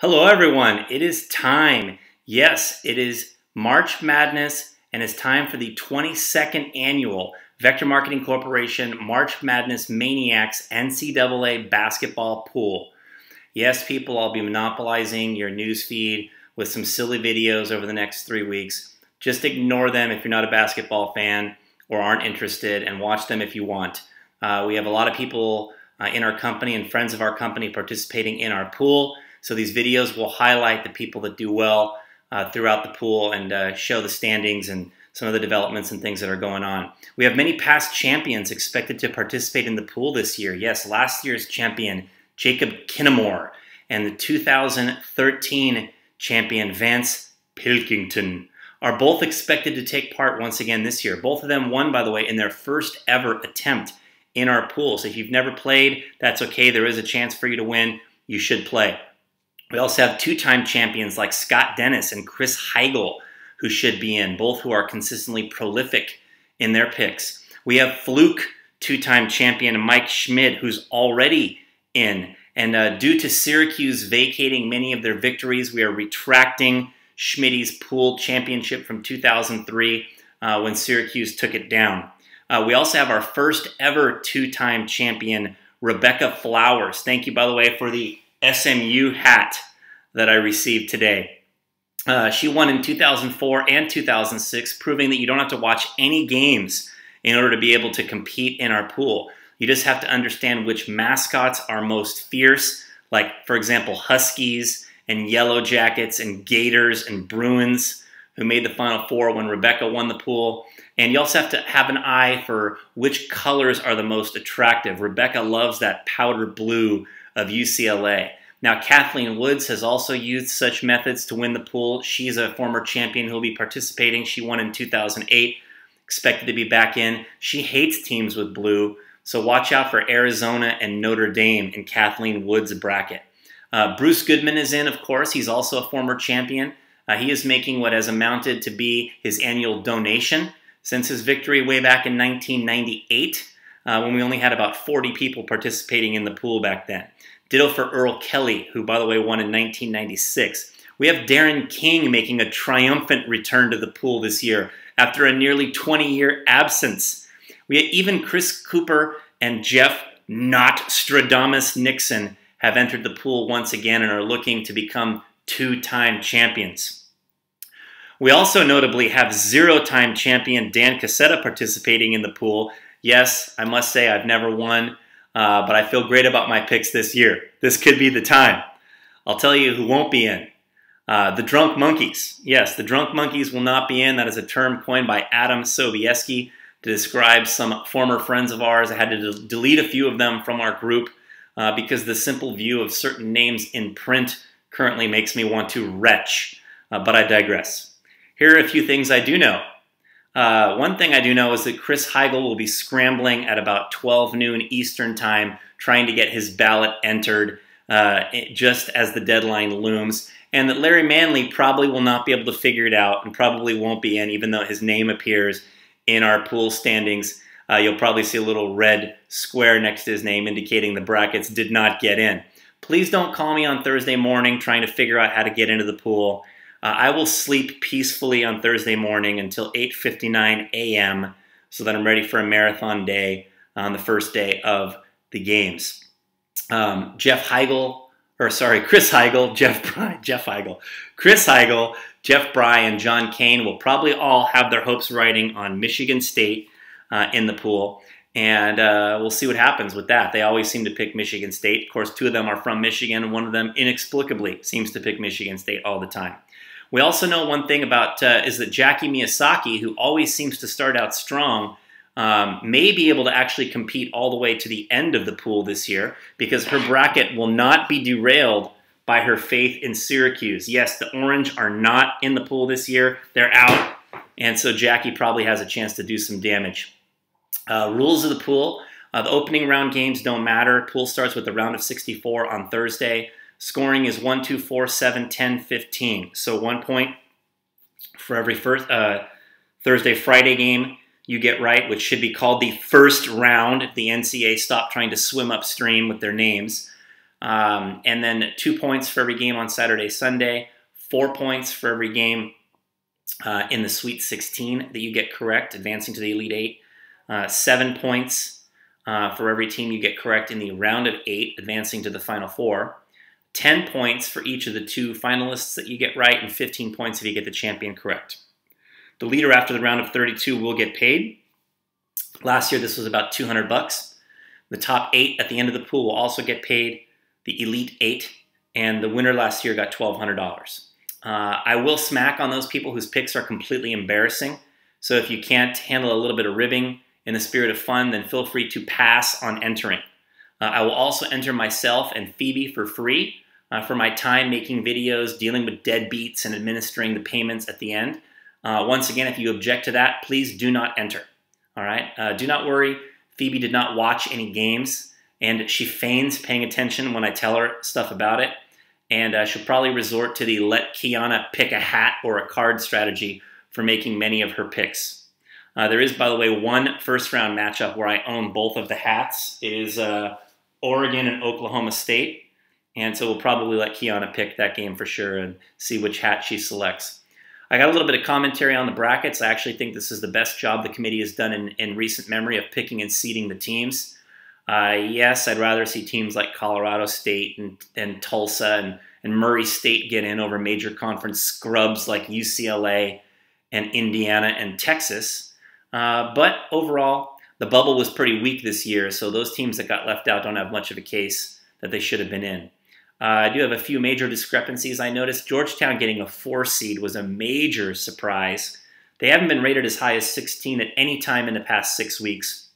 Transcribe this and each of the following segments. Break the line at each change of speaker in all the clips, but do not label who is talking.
Hello everyone, it is time. Yes, it is March Madness and it's time for the 22nd annual Vector Marketing Corporation March Madness Maniacs NCAA basketball pool. Yes, people, I'll be monopolizing your news feed with some silly videos over the next 3 weeks. Just ignore them if you're not a basketball fan or aren't interested, and watch them if you want. We have a lot of people in our company and friends of our company participating in our pool. So these videos will highlight the people that do well throughout the pool and show the standings and some of the developments and things that are going on. We have many past champions expected to participate in the pool this year. Yes, last year's champion, Jacob Kinnemore, and the 2013 champion, Vance Pilkington, are both expected to take part once again this year. Both of them won, by the way, in their first ever attempt in our pool. So if you've never played, that's okay. There is a chance for you to win. You should play. We also have two-time champions like Scott Dennis and Chris Heigl, who should be in, both who are consistently prolific in their picks. We have fluke two-time champion Mike Schmidt, who's already in. And due to Syracuse vacating many of their victories, we are retracting Schmidt's pool championship from 2003 when Syracuse took it down. We also have our first ever two-time champion, Rebecca Flowers. Thank you, by the way, for the SMU hat that I received today. She won in 2004 and 2006, proving that you don't have to watch any games in order to be able to compete in our pool. You just have to understand which mascots are most fierce, like, for example, Huskies and Yellow Jackets and Gators and Bruins, who made the Final Four when Rebecca won the pool. And you also have to have an eye for which colors are the most attractive. Rebecca loves that powder blue of UCLA. Now, Kathleen Woods has also used such methods to win the pool. She's a former champion who will be participating. She won in 2008, expected to be back in. She hates teams with blue, so watch out for Arizona and Notre Dame in Kathleen Woods' bracket. Bruce Goodman is in, of course. He's also a former champion. He is making what has amounted to be his annual donation since his victory way back in 1998. When we only had about 40 people participating in the pool back then. Ditto for Earl Kelly, who, by the way, won in 1996. We have Darren King making a triumphant return to the pool this year after a nearly 20-year absence. We have even Chris Cooper and Jeff Nostradamus Nixon have entered the pool once again and are looking to become two-time champions. We also notably have zero-time champion Dan Cassetta participating in the pool. Yes, I must say I've never won, but I feel great about my picks this year. This could be the time. I'll tell you who won't be in. The Drunk Monkeys. Yes, the Drunk Monkeys will not be in. That is a term coined by Adam Sobieski to describe some former friends of ours. I had to delete a few of them from our group because the simple view of certain names in print currently makes me want to retch. But I digress. Here are a few things I do know. One thing I do know is that Chris Heigl will be scrambling at about 12 noon Eastern time, trying to get his ballot entered just as the deadline looms, and that Larry Manley probably will not be able to figure it out and probably won't be in, even though his name appears in our pool standings. You'll probably see a little red square next to his name indicating the brackets did not get in. Please don't call me on Thursday morning trying to figure out how to get into the pool. I will sleep peacefully on Thursday morning until 8:59 a.m. so that I'm ready for a marathon day on the first day of the games. Chris Heigl, Jeff Bry, and John Kane will probably all have their hopes riding on Michigan State in the pool. And we'll see what happens with that. They always seem to pick Michigan State. Of course, two of them are from Michigan, and one of them inexplicably seems to pick Michigan State all the time. We also know one thing about is that Jackie Miyazaki, who always seems to start out strong, may be able to actually compete all the way to the end of the pool this year because her bracket will not be derailed by her faith in Syracuse. Yes, the Orange are not in the pool this year. They're out, and so Jackie probably has a chance to do some damage. Rules of the pool. The opening round games don't matter. Pool starts with a round of 64 on Thursday. Scoring is 1, 2, 4, 7, 10, 15. So 1 point for every Thursday-Friday game you get right, which should be called the first round if the NCAA stopped trying to swim upstream with their names. And then 2 points for every game on Saturday, Sunday, 4 points for every game in the Sweet 16 that you get correct, advancing to the Elite Eight. 7 points for every team you get correct in the round of 8, advancing to the Final Four. 10 points for each of the 2 finalists that you get right, and 15 points if you get the champion correct. The leader after the round of 32 will get paid. Last year, this was about $200. The top 8 at the end of the pool will also get paid, the Elite 8, and the winner last year got $1,200. I will smack on those people whose picks are completely embarrassing. So if you can't handle a little bit of ribbing in the spirit of fun, then feel free to pass on entering. I will also enter myself and Phoebe for free for my time making videos, dealing with deadbeats, and administering the payments at the end. Once again, if you object to that, please do not enter. All right? Do not worry. Phoebe did not watch any games, and she feigns paying attention when I tell her stuff about it. And she'll probably resort to the let Kiana pick a hat or a card strategy for making many of her picks. There is, by the way, one first-round matchup where I own both of the hats. It is Oregon and Oklahoma State. And so we'll probably let Kiana pick that game for sure and see which hat she selects. I got a little bit of commentary on the brackets. I actually think this is the best job the committee has done in recent memory of picking and seeding the teams. Yes, I'd rather see teams like Colorado State and Tulsa and Murray State get in over major conference scrubs like UCLA and Indiana and Texas. But overall, the bubble was pretty weak this year, so those teams that got left out don't have much of a case that they should have been in. I do have a few major discrepancies I noticed. Georgetown getting a 4 seed was a major surprise. They haven't been rated as high as 16 at any time in the past 6 weeks.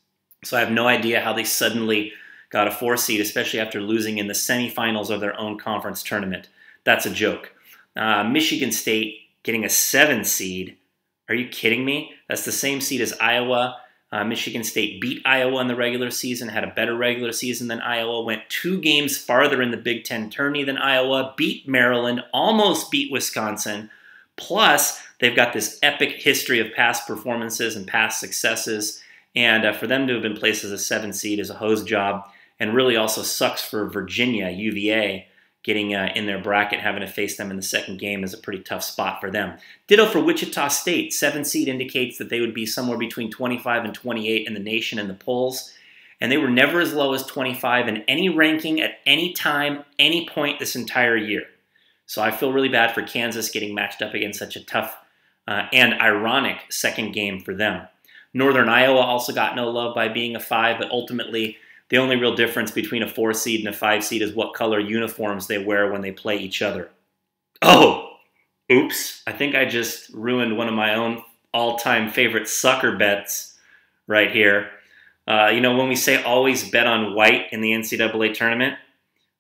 So I have no idea how they suddenly got a 4 seed, especially after losing in the semifinals of their own conference tournament. That's a joke. Michigan State getting a 7 seed. Are you kidding me? That's the same seed as Iowa. Michigan State beat Iowa in the regular season, had a better regular season than Iowa, went 2 games farther in the Big Ten tourney than Iowa, beat Maryland, almost beat Wisconsin. Plus, they've got this epic history of past performances and past successes. And for them to have been placed as a 7 seed is a hose job, and really also sucks for Virginia, UVA, getting in their bracket, having to face them in the second game is a pretty tough spot for them. Ditto for Wichita State. 7 seed indicates that they would be somewhere between 25 and 28 in the nation in the polls, and they were never as low as 25 in any ranking at any time, any point this entire year. So I feel really bad for Kansas getting matched up against such a tough and ironic second game for them. Northern Iowa also got no love by being a 5, but ultimately the only real difference between a 4 seed and a 5 seed is what color uniforms they wear when they play each other. Oh, oops. I think I just ruined one of my own all-time favorite sucker bets right here. You know, when we say always bet on white in the NCAA tournament,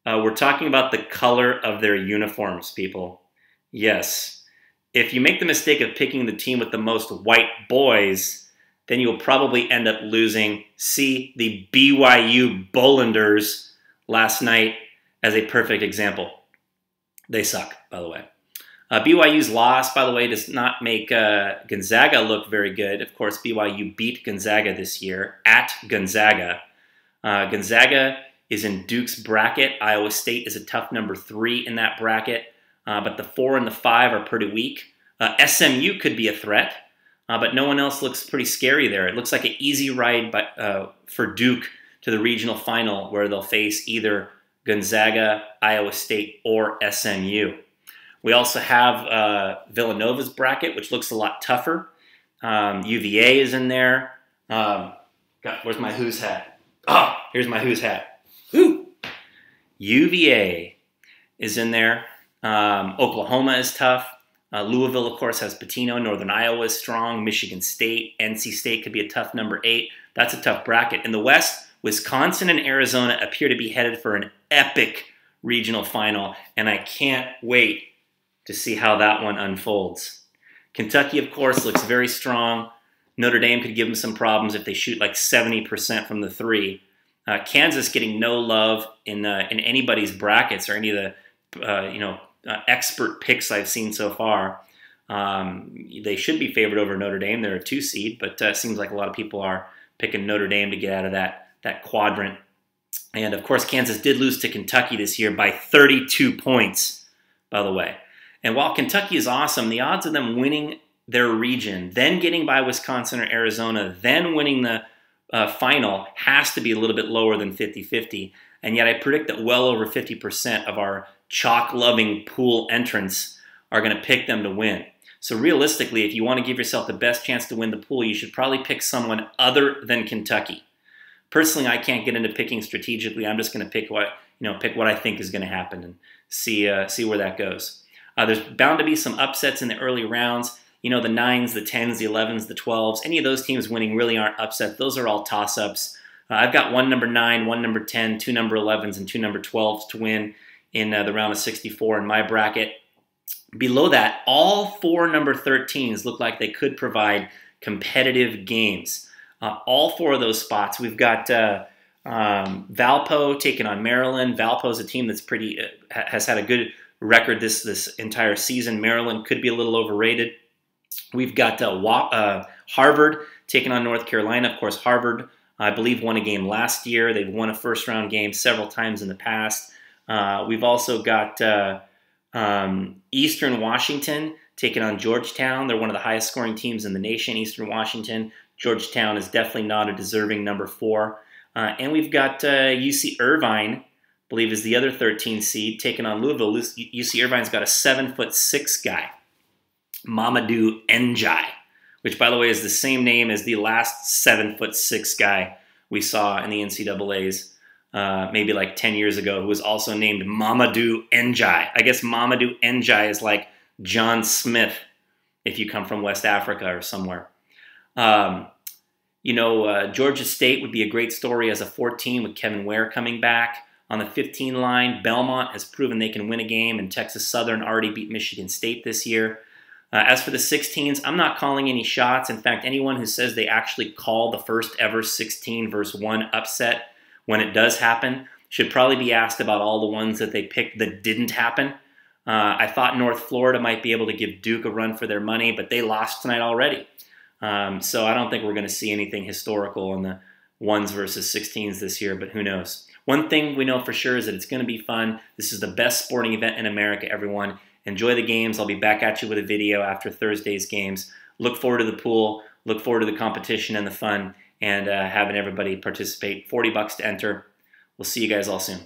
we're talking about the color of their uniforms, people. Yes. If you make the mistake of picking the team with the most white boys, then you'll probably end up losing. See the BYU Bollanders last night as a perfect example. They suck, by the way. BYU's loss, by the way, does not make Gonzaga look very good. Of course, BYU beat Gonzaga this year at Gonzaga. Gonzaga is in Duke's bracket. Iowa State is a tough number 3 in that bracket. But the 4 and the 5 are pretty weak. SMU could be a threat. But no one else looks pretty scary there. It looks like an easy ride for Duke to the regional final where they'll face either Gonzaga, Iowa State, or SMU. We also have Villanova's bracket, which looks a lot tougher. UVA is in there. God, where's my who's hat? Oh, here's my who's hat. Woo! UVA is in there. Oklahoma is tough. Louisville, of course, has Pitino. Northern Iowa is strong. Michigan State. NC State could be a tough number 8. That's a tough bracket. In the West, Wisconsin and Arizona appear to be headed for an epic regional final, and I can't wait to see how that one unfolds. Kentucky, of course, looks very strong. Notre Dame could give them some problems if they shoot like 70% from the 3. Kansas getting no love in anybody's brackets or any of the expert picks I've seen so far. They should be favored over Notre Dame. They're a 2 seed, but it seems like a lot of people are picking Notre Dame to get out of that quadrant. And, of course, Kansas did lose to Kentucky this year by 32 points, by the way. And while Kentucky is awesome, the odds of them winning their region, then getting by Wisconsin or Arizona, then winning the final has to be a little bit lower than 50-50. And yet I predict that well over 50% of our chalk-loving pool entrants are going to pick them to win. So realistically, if you want to give yourself the best chance to win the pool, you should probably pick someone other than Kentucky. Personally, I can't get into picking strategically. I'm just going to pick what I think is going to happen and see where that goes. There's bound to be some upsets in the early rounds. The 9s, the 10s, the 11s, the 12s. Any of those teams winning really aren't upset. Those are all toss-ups. I've got one number 9, one number 10, two number 11s, and two number 12s to win in the round of 64 in my bracket. Below that, all four number 13s look like they could provide competitive games. All four of those spots. We've got Valpo taking on Maryland. Valpo is a team that's has had a good record this entire season. Maryland could be a little overrated. We've got Harvard taking on North Carolina. Of course, Harvard, I believe, won a game last year. They've won a first-round game several times in the past. We've also got Eastern Washington taking on Georgetown. They're one of the highest-scoring teams in the nation, Eastern Washington. Georgetown is definitely not a deserving number 4. And we've got UC Irvine, I believe is the other 13 seed, taking on Louisville. UC Irvine's got a 7'6" guy, Mamadou Ndiaye, which, by the way, is the same name as the last 7'6" guy we saw in the NCAAs maybe like 10 years ago, who was also named Mamadou Ndiaye. I guess Mamadou Ndiaye is like John Smith if you come from West Africa or somewhere. Georgia State would be a great story as a 14 with Kevin Ware coming back. On the 15 line, Belmont has proven they can win a game, and Texas Southern already beat Michigan State this year. As for the 16s, I'm not calling any shots. In fact, anyone who says they actually call the first ever 16 versus 1 upset when it does happen should probably be asked about all the ones that they picked that didn't happen. I thought North Florida might be able to give Duke a run for their money, but they lost tonight already. So I don't think we're going to see anything historical in the 1s versus 16s this year, but who knows. One thing we know for sure is that it's going to be fun. This is the best sporting event in America, everyone. Enjoy the games. I'll be back at you with a video after Thursday's games. Look forward to the pool. Look forward to the competition and the fun, and having everybody participate. $40 to enter. We'll see you guys all soon.